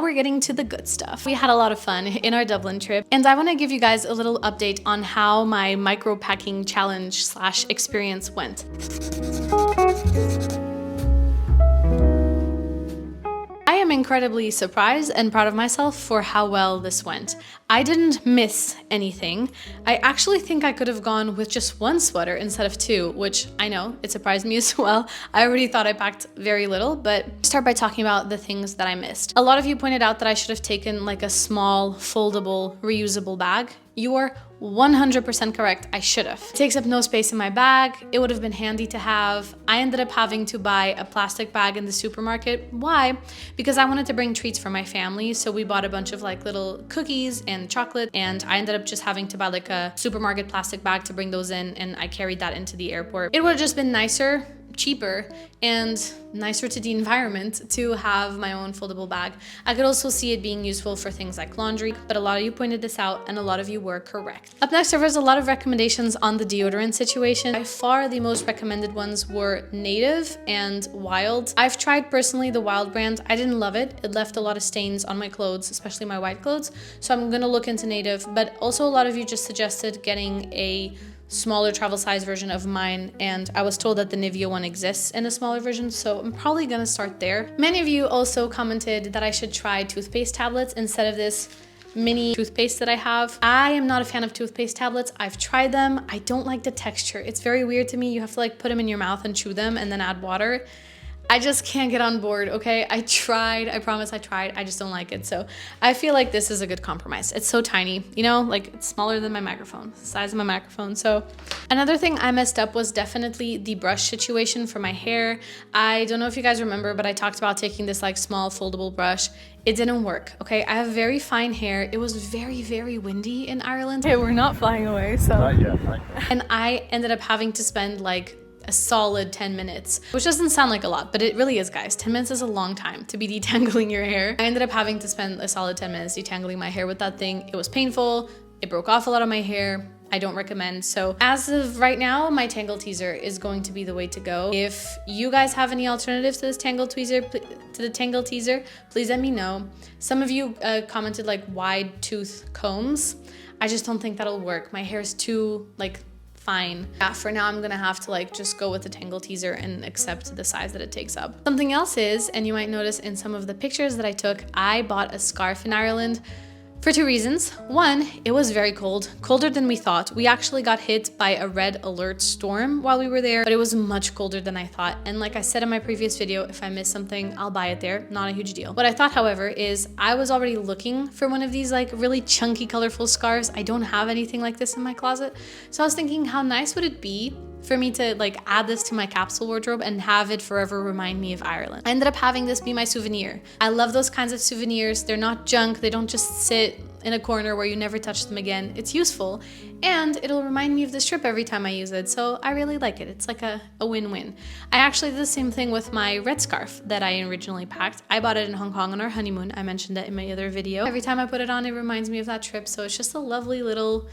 We're getting to the good stuff. We had a lot of fun in our Dublin trip, and I want to give you guys a little update on how my micro packing challenge / experience went. I am incredibly surprised and proud of myself for how well this went. I didn't miss anything. I actually think I could have gone with just one sweater instead of two, which I know, it surprised me as well. I already thought I packed very little, but start by talking about the things that I missed. A lot of you pointed out that I should have taken like a small, foldable, reusable bag. You are 100% correct, I should have. It takes up no space in my bag. It would have been handy to have. I ended up having to buy a plastic bag in the supermarket. Why? Because I wanted to bring treats for my family, so we bought a bunch of like little cookies and chocolate, and I ended up just having to buy like a supermarket plastic bag to bring those in, and I carried that into the airport. It would have just been nicer, cheaper, and nicer to the environment to have my own foldable bag. I could also see it being useful for things like laundry, but a lot of you pointed this out and a lot of you were correct. Up next, there was a lot of recommendations on the deodorant situation. By far the most recommended ones were Native and Wild. I've tried personally the Wild brand. I didn't love it. It left a lot of stains on my clothes, especially my white clothes. So I'm gonna look into Native, but also a lot of you just suggested getting a smaller travel size version of mine, and I was told that the Nivea one exists in a smaller version, so I'm probably gonna start there. Many of you also commented that I should try toothpaste tablets instead of this mini toothpaste that I have. I am not a fan of toothpaste tablets. I've tried them. I don't like the texture. It's very weird to me. You have to like put them in your mouth and chew them and then add water. I just can't get on board, okay? I tried, I promise I tried, I just don't like it. So I feel like this is a good compromise. It's so tiny, you know, like it's smaller than my microphone, the size of my microphone. So another thing I messed up was definitely the brush situation for my hair. I don't know if you guys remember, but I talked about taking this like small foldable brush. It didn't work, okay? I have very fine hair. It was very, very windy in Ireland. Okay, we're not flying away, so. Not yet. And I ended up having to spend like a solid 10 minutes, which doesn't sound like a lot, but it really is, guys. 10 minutes is a long time to be detangling your hair. I ended up having to spend a solid 10 minutes detangling my hair with that thing. It was painful. It broke off a lot of my hair. I don't recommend. So as of right now, my Tangle Teezer is going to be the way to go. If you guys have any alternatives to this Tangle Teezer, please let me know. Some of you commented like wide tooth combs. I just don't think that'll work. My hair is too like fine. Yeah, for now I'm gonna have to like just go with the Tangle Teezer and accept the size that it takes up. Something else is, and you might notice in some of the pictures that I took, I bought a scarf in Ireland for two reasons. One, it was very cold, colder than we thought. We actually got hit by a red alert storm while we were there, but it was much colder than I thought. And like I said in my previous video, if I miss something, I'll buy it there. Not a huge deal. What I thought, however, is I was already looking for one of these like really chunky, colorful scarves. I don't have anything like this in my closet. So I was thinking, how nice would it be for me to like add this to my capsule wardrobe and have it forever remind me of Ireland. I ended up having this be my souvenir. I love those kinds of souvenirs. They're not junk. They don't just sit in a corner where you never touch them again. It's useful and it'll remind me of this trip every time I use it. So I really like it. It's like a win-win. I actually did the same thing with my red scarf that I originally packed. I bought it in Hong Kong on our honeymoon. I mentioned it in my other video. Every time I put it on, it reminds me of that trip. So it's just a lovely little,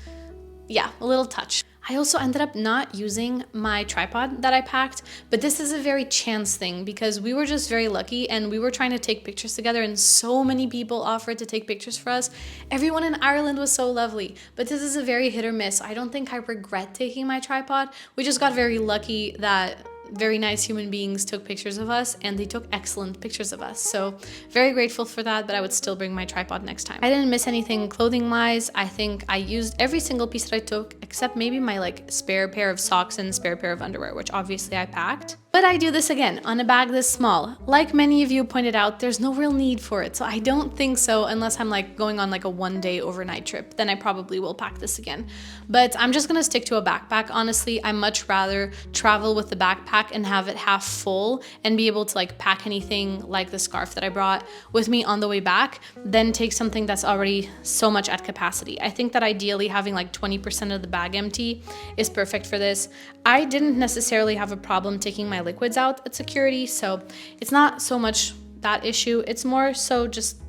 yeah, a little touch. I also ended up not using my tripod that I packed, but this is a very chance thing because we were just very lucky and we were trying to take pictures together and so many people offered to take pictures for us. Everyone in Ireland was so lovely, but this is a very hit or miss. I don't think I regret taking my tripod. We just got very lucky that very nice human beings took pictures of us and they took excellent pictures of us. So very grateful for that, but I would still bring my tripod next time. I didn't miss anything clothing wise. I think I used every single piece that I took except maybe my like spare pair of socks and spare pair of underwear, which obviously I packed. But I do this again on a bag this small. Like many of you pointed out, there's no real need for it. So I don't think so unless I'm like going on like a 1-day overnight trip, then I probably will pack this again. But I'm just gonna stick to a backpack. Honestly, I much rather travel with the backpack and have it half full and be able to like pack anything like the scarf that I brought with me on the way back than take something that's already so much at capacity. I think that ideally having like 20% of the bag empty is perfect for this. I didn't necessarily have a problem taking my liquids out at security, so it's not so much that issue. It's more so just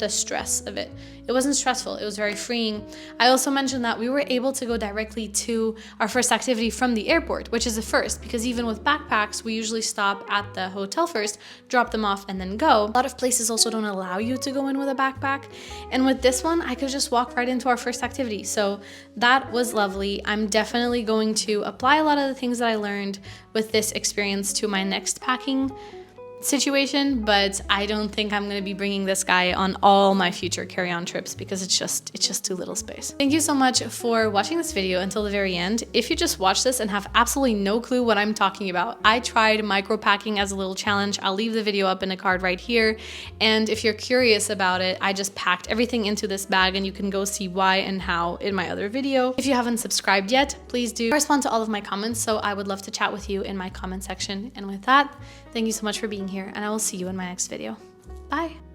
the stress of it. It wasn't stressful, it was very freeing. I also mentioned that we were able to go directly to our first activity from the airport, which is a first, because even with backpacks, we usually stop at the hotel first, drop them off, and then go. A lot of places also don't allow you to go in with a backpack. And with this one, I could just walk right into our first activity. So that was lovely. I'm definitely going to apply a lot of the things that I learned with this experience to my next packing situation, but I don't think I'm going to be bringing this guy on all my future carry-on trips because it's just too little space. Thank you so much for watching this video until the very end. If you just watched this and have absolutely no clue what I'm talking about, I tried micro packing as a little challenge. I'll leave the video up in a card right here, and if you're curious about it, I just packed everything into this bag and you can go see why and how in my other video. If you haven't subscribed yet, please do. I respond to all of my comments, so I would love to chat with you in my comment section. And with that, thank you so much for being here, and I will see you in my next video. Bye!